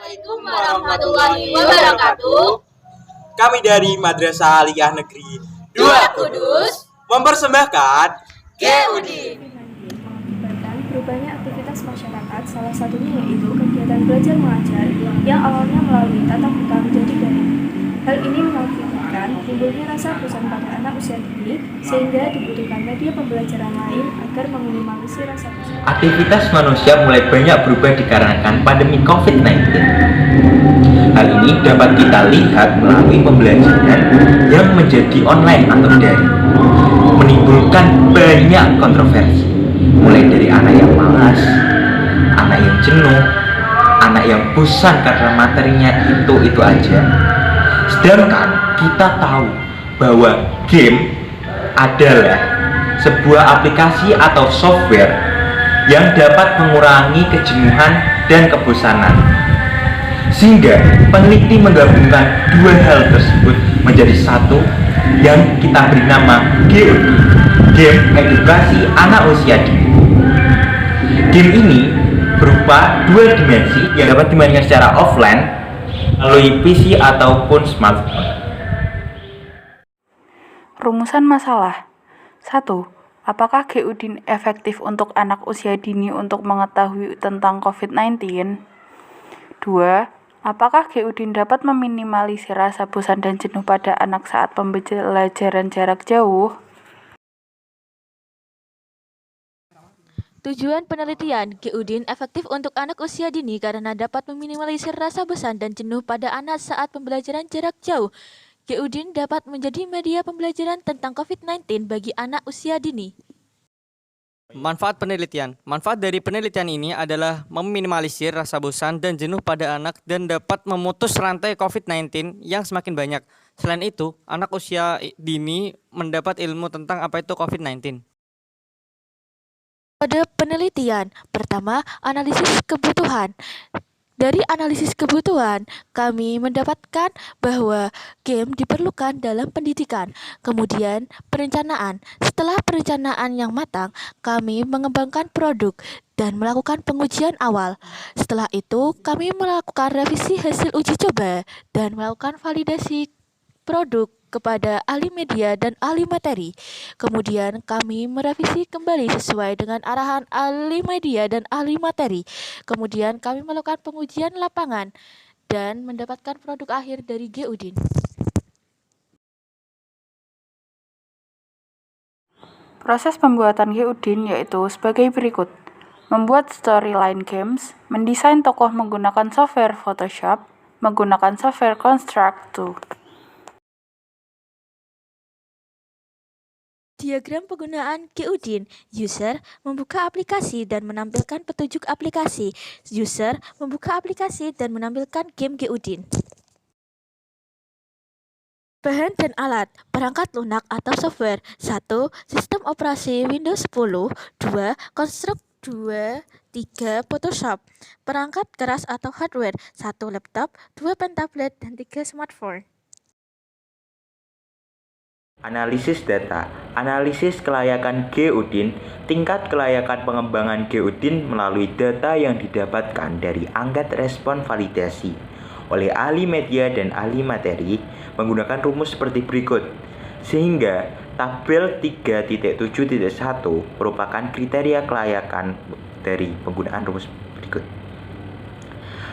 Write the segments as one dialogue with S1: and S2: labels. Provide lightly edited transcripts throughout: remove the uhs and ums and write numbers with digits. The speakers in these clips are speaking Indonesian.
S1: Assalamualaikum warahmatullahi wabarakatuh.
S2: Kami dari Madrasah Aliyah Negeri 2 Kudus mempersembahkan
S1: GUDIN.
S3: Mengakibatkan berubahnya aktivitas masyarakat, salah satunya yaitu kegiatan belajar mengajar yang awalnya melalui tatap muka menjadi daring. Hal ini mengakibatkan timbulnya rasa bosan pada anak usia dini, sehingga dibutuhkan media pembelajaran lain agar meminimalisir rasa bosan.
S4: Aktivitas manusia mulai banyak berubah dikarenakan pandemi COVID-19. Hal ini dapat kita lihat melalui pembelajaran yang menjadi online atau daring, menimbulkan banyak kontroversi, mulai dari anak yang malas, anak yang jenuh, anak yang bosan karena materinya itu aja. Sedangkan kita tahu bahwa game adalah sebuah aplikasi atau software yang dapat mengurangi kejenuhan dan kebosanan. Sehingga peneliti menggabungkan dua hal tersebut menjadi satu yang kita beri nama GUDIN, Game Edukasi Anak Usia Dini. Game ini berupa dua dimensi yang dapat dimainkan secara offline melalui PC ataupun smartphone.
S5: Rumusan masalah. 1. Apakah GUDIN efektif untuk anak usia dini untuk mengetahui tentang COVID-19? 2. Apakah GUDIN dapat meminimalisir rasa bosan dan jenuh pada anak saat pembelajaran jarak jauh?
S6: Tujuan penelitian, GUDIN efektif untuk anak usia dini karena dapat meminimalisir rasa bosan dan jenuh pada anak saat pembelajaran jarak jauh. GUDIN dapat menjadi media pembelajaran tentang COVID-19 bagi anak usia dini.
S7: Manfaat penelitian. Manfaat dari penelitian ini adalah meminimalisir rasa bosan dan jenuh pada anak dan dapat memutus rantai COVID-19 yang semakin banyak. Selain itu, anak usia dini mendapat ilmu tentang apa itu COVID-19.
S6: Pada penelitian, pertama, analisis kebutuhan. Dari analisis kebutuhan, kami mendapatkan bahwa game diperlukan dalam pendidikan. Kemudian, perencanaan. Setelah perencanaan yang matang, kami mengembangkan produk dan melakukan pengujian awal. Setelah itu, kami melakukan revisi hasil uji coba dan melakukan validasi produk kepada ahli media dan ahli materi. Kemudian kami merevisi kembali sesuai dengan arahan ahli media dan ahli materi. Kemudian kami melakukan pengujian lapangan dan mendapatkan produk akhir dari GUDIN.
S5: Proses pembuatan GUDIN yaitu sebagai berikut. Membuat storyline games, mendesain tokoh menggunakan software Photoshop, menggunakan software Construct 2.
S6: Diagram penggunaan GUDIN. User membuka aplikasi dan menampilkan petunjuk aplikasi. User membuka aplikasi dan menampilkan game GUDIN. Bahan dan alat. Perangkat lunak atau software. 1. Sistem operasi Windows 10. 2. Construct 2. 3. Photoshop. Perangkat keras atau hardware. 1. Laptop, 2. pen tablet, dan 3. smartphone.
S4: Analisis data. Analisis kelayakan GUDIN. Tingkat kelayakan pengembangan GUDIN melalui data yang didapatkan dari angkat respon validasi oleh ahli media dan ahli materi menggunakan rumus seperti berikut. Sehingga tabel 3.7.1 merupakan kriteria kelayakan dari penggunaan rumus berikut.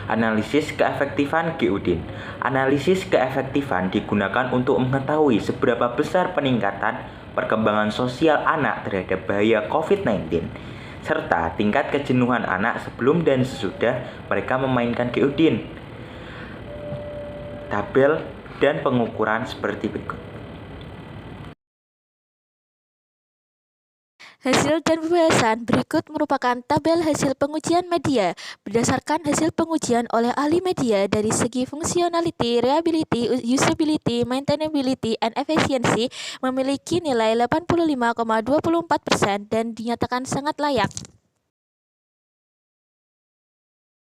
S4: Analisis keefektifan GUDIN. Analisis keefektifan digunakan untuk mengetahui seberapa besar peningkatan perkembangan sosial anak terhadap bahaya COVID-19 serta tingkat kejenuhan anak sebelum dan sesudah mereka memainkan GUDIN. Tabel dan pengukuran seperti berikut.
S6: Hasil dan pembahasan berikut merupakan tabel hasil pengujian media. Berdasarkan hasil pengujian oleh ahli media dari segi functionality, reliability, usability, maintainability, and efficiency memiliki nilai 85,24% dan dinyatakan sangat layak.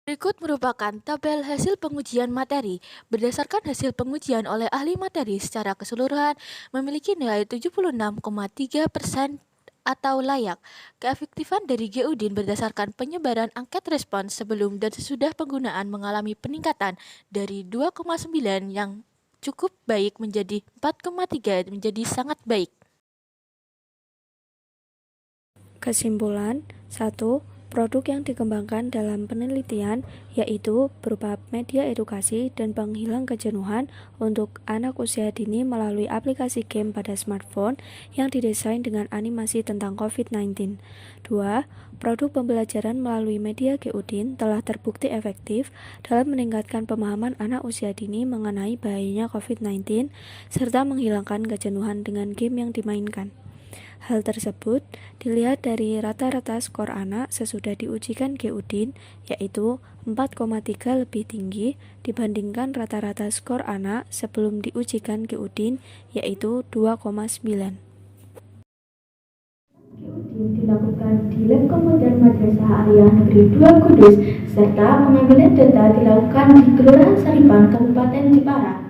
S6: Berikut merupakan tabel hasil pengujian materi. Berdasarkan hasil pengujian oleh ahli materi secara keseluruhan memiliki nilai 76,3% atau layak. Keefektifan dari GUDIN berdasarkan penyebaran angket respons sebelum dan sesudah penggunaan mengalami peningkatan dari 2,9 yang cukup baik menjadi 4,3 menjadi sangat baik.
S3: Kesimpulan, 1. Produk yang dikembangkan dalam penelitian yaitu berupa media edukasi dan penghilang kejenuhan untuk anak usia dini melalui aplikasi game pada smartphone yang didesain dengan animasi tentang COVID-19. 2. Produk pembelajaran melalui media GUDIN telah terbukti efektif dalam meningkatkan pemahaman anak usia dini mengenai bahayanya COVID-19 serta menghilangkan kejenuhan dengan game yang dimainkan. Hal tersebut dilihat dari rata-rata skor anak sesudah diujikan GUDIN, yaitu 4,3 lebih tinggi dibandingkan rata-rata skor anak sebelum diujikan GUDIN, yaitu 2,9.
S8: GUDIN dilakukan di Lab Komputer Madrasah Aliyah Negeri 2 Kudus, serta pengambilan data dilakukan di Kelurahan Saripan, Kabupaten Jepara.